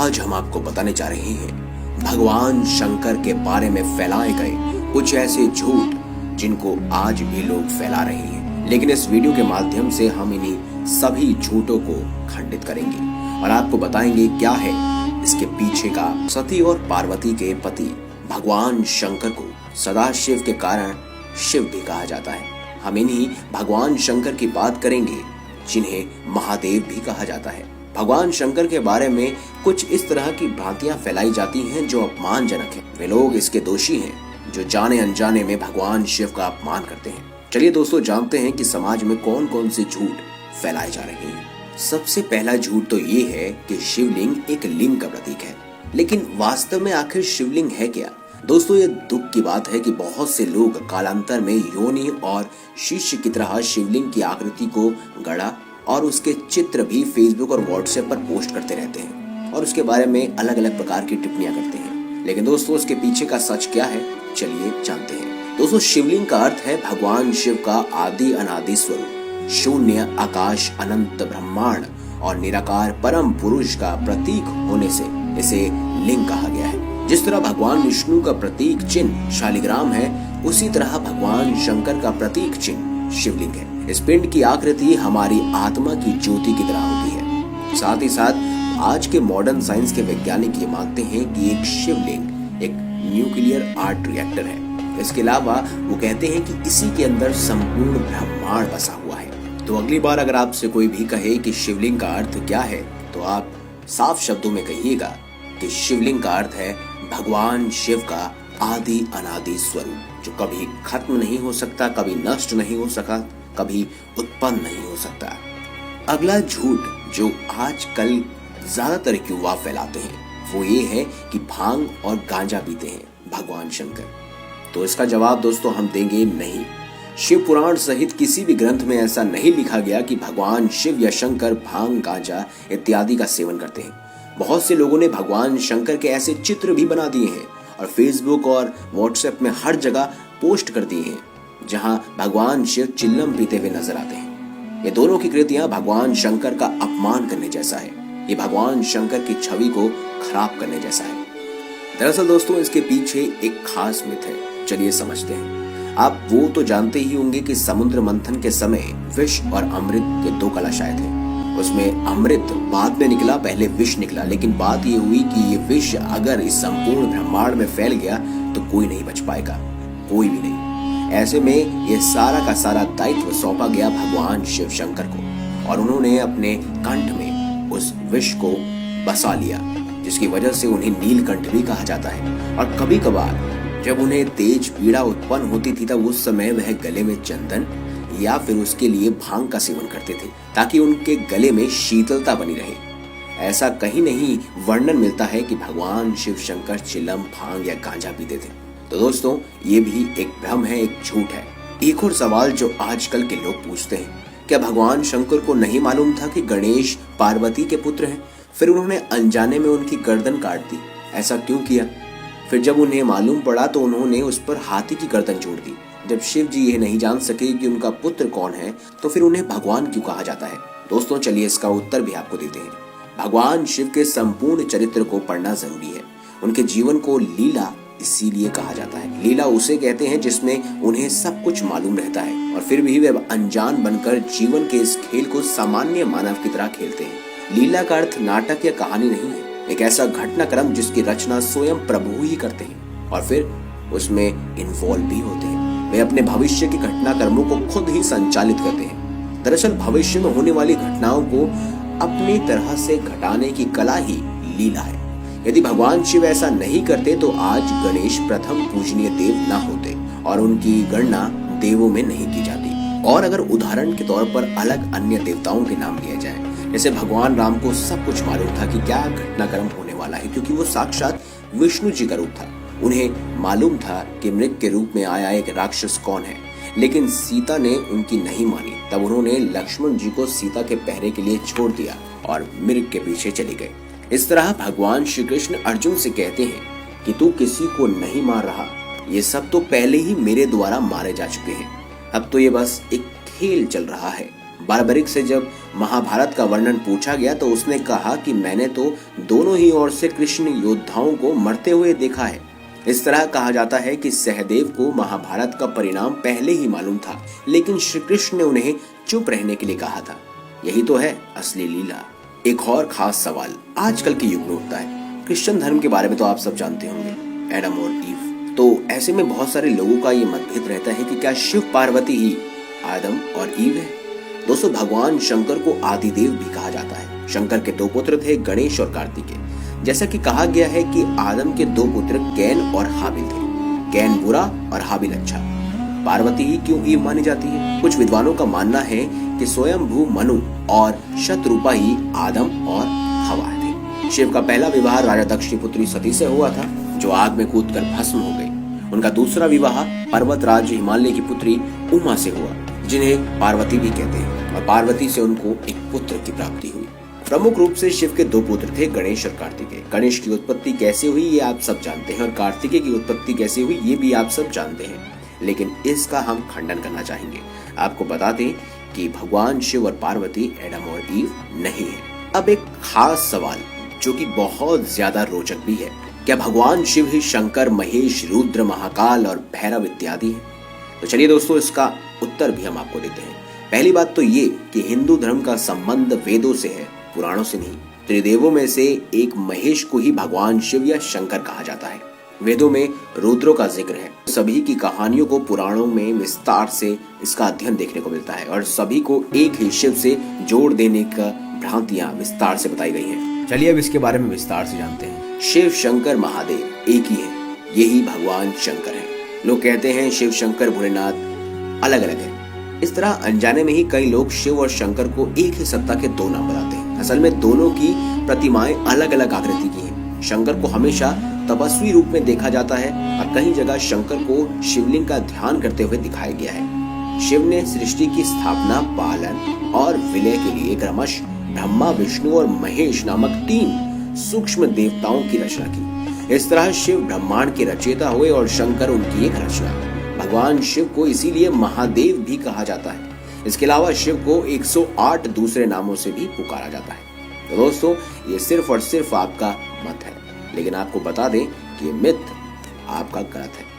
आज हम आपको बताने जा रहे हैं भगवान शंकर के बारे में फैलाए गए कुछ ऐसे झूठ जिनको आज भी लोग फैला रहे हैं। लेकिन इस वीडियो के माध्यम से हम इन्हीं सभी झूठों को खंडित करेंगे और आपको बताएंगे क्या है इसके पीछे का। सती और पार्वती के पति भगवान शंकर को सदाशिव के कारण शिव भी कहा जाता है। हम इन्हीं भगवान शंकर की बात करेंगे जिन्हें महादेव भी कहा जाता है। भगवान शंकर के बारे में कुछ इस तरह की भ्रांतियां फैलाई जाती हैं जो अपमानजनक है। वे लोग इसके दोषी हैं जो जाने अनजाने में भगवान शिव का अपमान करते हैं। चलिए दोस्तों, जानते हैं कि समाज में कौन कौन से झूठ फैलाए जा रहे हैं। सबसे पहला झूठ तो ये है कि शिवलिंग एक लिंग का प्रतीक है, लेकिन वास्तव में आखिर शिवलिंग है क्या? दोस्तों, ये दुख की बात है कि बहुत से लोग कालांतर में योनि और शिष्य की तरह शिवलिंग की आकृति को गढ़ा और उसके चित्र भी फेसबुक और व्हाट्सएप पर पोस्ट करते रहते हैं और उसके बारे में अलग अलग प्रकार की टिप्पणियां करते हैं। लेकिन दोस्तों, उसके पीछे का सच क्या है, चलिए जानते हैं। दोस्तों, शिवलिंग का अर्थ है भगवान शिव का आदि अनादि स्वरूप, शून्य आकाश अनंत ब्रह्मांड और निराकार परम पुरुष का प्रतीक होने से इसे लिंग कहा गया है। जिस तरह भगवान विष्णु का प्रतीक चिन्ह शालिग्राम है, उसी तरह भगवान शंकर का प्रतीक चिन्ह शिवलिंग है। इस पिंड की आकृति हमारी आत्मा की ज्योति की तरह होती है। साथ ही साथ आज के मॉडर्न साइंस के वैज्ञानिक ये मानते हैं कि एक शिवलिंग एक न्यूक्लियर आर्ट रिएक्टर है। इसके अलावा वो कहते हैं कि इसी के अंदर संपूर्ण ब्रह्मांड बसा हुआ है। तो अगली बार अगर आपसे कोई भी कहे कि शिवलिंग का अर्थ क्या है, तो आप साफ शब्दों में कहिएगा कि शिवलिंग का अर्थ है भगवान शिव का आदि अनादि स्वरूप, जो कभी खत्म नहीं हो सकता, कभी नष्ट नहीं हो सका, कभी उत्पन्न नहीं हो सकता। अगला झूठ जो आजकल ज्यादातर युवा फैलाते हैं वो ये है कि भांग और गांजा पीते हैं भगवान शंकर। तो इसका जवाब दोस्तों हम देंगे नहीं। शिव पुराण सहित किसी भी ग्रंथ में ऐसा नहीं लिखा गया कि भगवान शिव या शंकर भांग गांजा इत्यादि का सेवन करते हैं। बहुत से लोगों ने भगवान शंकर के ऐसे चित्र भी बना दिए हैं और फेसबुक और व्हाट्सएप में हर जगह पोस्ट कर दिए हैं जहां भगवान शिव चिल्लम पीते हुए नजर आते हैं। ये दोनों की कृतियां भगवान शंकर का अपमान करने जैसा है। ये भगवान शंकर की छवि को खराब करने जैसा है। दरअसल दोस्तों, इसके पीछे एक खास मिथ है। चलिए समझते हैं। आप वो तो जानते ही होंगे कि समुद्र मंथन के समय विष और अमृत के दो कलशाएं थे। उसमें अमृत बाद में निकला, पहले विष निकला। लेकिन बात ये हुई कि ये विष अगर इस संपूर्ण ब्रह्मांड में फैल गया तो कोई नहीं बच पाएगा, कोई भी नहीं। ऐसे में ये सारा का सारा दायित्व सौंपा गया भगवान शिव शंकर को और उन्होंने अपने कंठ में उस विष को बसा लिया, जिसकी वजह से उन्हें नीलकंठ भी कहा जाता है। और कभी कभार जब उन्हें तेज पीड़ा उत्पन्न होती थी तब उस समय वह गले में चंदन या फिर उसके लिए भांग का सेवन करते थे ताकि उनके गले में शीतलता बनी रहे। ऐसा कहीं नहीं वर्णन मिलता है कि भगवान शिव शंकर चिलम, भांग या गांजा पीते थे। तो दोस्तों, ये भी एक भ्रम है, एक झूठ है। एक और सवाल जो आजकल के लोग पूछते हैं, क्या भगवान शंकर को नहीं मालूम था कि गणेश पार्वती के पुत्र हैं? फिर उन्होंने अनजाने में उनकी गर्दन काट दी। ऐसा क्यों किया? फिर जब उन्हें मालूम पड़ा तो उन्होंने उस पर हाथी की गर्दन जोड़ दी। जब शिव जी ये नहीं जान सके कि उनका पुत्र कौन है तो फिर उन्हें भगवान क्यों कहा जाता है? दोस्तों, चलिए इसका उत्तर भी आपको देते हैं। भगवान शिव के संपूर्ण चरित्र को पढ़ना जरूरी है। उनके जीवन को लीला इसीलिए कहा जाता है। लीला उसे कहते हैं जिसमें उन्हें सब कुछ मालूम रहता है और फिर भी वे अनजान बनकर जीवन के इस खेल को सामान्य मानव की तरह खेलते हैं। लीला का अर्थ नाटक या कहानी नहीं है, एक ऐसा घटनाक्रम जिसकी रचना स्वयं प्रभु ही करते हैं और फिर उसमें इन्वॉल्व भी होते हैं। वे अपने भविष्य के घटनाक्रमों को खुद ही संचालित करते हैं। दरअसल भविष्य में होने वाली घटनाओं को अपनी तरह से घटाने की कला ही लीला है। यदि भगवान शिव ऐसा नहीं करते तो आज गणेश प्रथम पूजनीय देव न होते और उनकी गणना देवों में नहीं की जाती। और अगर उदाहरण के तौर पर अलग अन्य देवताओं के नाम लिया जाए, जैसे भगवान राम को सब कुछ मालूम था कि क्या घटनाक्रम होने वाला है, क्योंकि वो साक्षात विष्णु जी का रूप था। उन्हें मालूम था कि मृग के रूप में आया एक राक्षस कौन है, लेकिन सीता ने उनकी नहीं मानी। तब उन्होंने लक्ष्मण जी को सीता के पहरे के लिए छोड़ दिया और मृग के पीछे चले गए। इस तरह भगवान श्री कृष्ण अर्जुन से कहते हैं कि तू किसी को नहीं मार रहा, ये सब तो पहले ही मेरे द्वारा मारे जा चुके हैं। अब तो ये बस एक खेल चल रहा है, बारबरिक से जब महाभारत का वर्णन पूछा गया तो उसने कहा कि मैंने तो दोनों ही ओर से कृष्ण योद्धाओं को मरते हुए देखा है। इस तरह कहा जाता है कि सहदेव को महाभारत का परिणाम पहले ही मालूम था, लेकिन श्री कृष्ण ने उन्हें चुप रहने के लिए कहा था। यही तो है असली लीला। एक और खास सवाल आजकल के युग में उठता है। क्रिश्चियन धर्म के बारे में तो आप सब जानते होंगे, एडम और ईव। तो ऐसे में बहुत सारे लोगों का ये मतभेद रहता है कि क्या शिव पार्वती ही आदम और ईव है। दोस्तों, भगवान शंकर को आदिदेव भी कहा जाता है। शंकर के दो पुत्र थे, गणेश और कार्तिकेय। जैसा कि कहा गया है कि आदम के दो पुत्र कैन और हाबिल थे। कैन बुरा और हाबिल अच्छा। पार्वती ही क्यों ईव मानी जाती है? कुछ विद्वानों का मानना है कि स्वयंभू मनु और शतरूपा ही आदम और हवा थे। शिव का पहला विवाह राजा दक्ष की पुत्री सती से हुआ था, जो आग में कूदकर भस्म हो गई। उनका दूसरा विवाह पर्वत राज्य हिमालय की पुत्री उमा से हुआ, जिन्हें पार्वती भी कहते हैं, और पार्वती से उनको एक पुत्र की प्राप्ति हुई। प्रमुख रूप से शिव के दो पुत्र थे, गणेश और कार्तिकेय। गणेश की उत्पत्ति कैसे हुई ये आप सब जानते हैं, और कार्तिकेय की उत्पत्ति कैसे हुई ये भी आप सब जानते हैं, लेकिन इसका हम खंडन करना चाहेंगे। आपको बता दें कि भगवान शिव और पार्वती एडम और ईव नहीं है। अब एक खास सवाल जो कि बहुत ज्यादा रोचक भी है, क्या भगवान शिव ही शंकर, महेश, रुद्र, महाकाल और भैरव इत्यादि हैं? तो चलिए दोस्तों, इसका उत्तर भी हम आपको देते हैं। पहली बात तो ये कि हिंदू धर्म का संबंध वेदों से है, पुराणों से नहीं। त्रिदेवों में से एक महेश को ही भगवान शिव या शंकर कहा जाता है। वेदों में रुद्रों का जिक्र है। सभी की कहानियों को पुराणों में विस्तार से इसका अध्ययन देखने को मिलता है, और सभी को एक ही शिव से जोड़ देने का भ्रांतियां विस्तार से बताई गई हैं। चलिए अब इसके बारे में विस्तार से जानते हैं। शिव, शंकर, महादेव एक ही है, यही भगवान शंकर है। लोग कहते हैं शिव, शंकर, भोलेनाथ अलग अलग है। इस तरह अनजाने में ही कई लोग शिव और शंकर को एक ही सत्ता के दो नाम बताते हैं। असल में दोनों की प्रतिमाएं अलग अलग आकृति की हैं। शंकर को हमेशा तपस्वी रूप में देखा जाता है, और कई जगह शंकर को शिवलिंग का ध्यान करते हुए दिखाया गया है। शिव ने सृष्टि की स्थापना, पालन और विलय के लिए क्रमश ब्रह्मा, विष्णु और महेश नामक 3 सूक्ष्म देवताओं की रचना की। इस तरह शिव ब्रह्मांड के रचयिता हुए और शंकर उनकी एक रचना। भगवान शिव को इसीलिए महादेव भी कहा जाता है। इसके अलावा शिव को 108 दूसरे नामों से भी पुकारा जाता है। तो दोस्तों, ये सिर्फ और सिर्फ आपका मत है, लेकिन आपको बता दें कि मिथ आपका गलत है।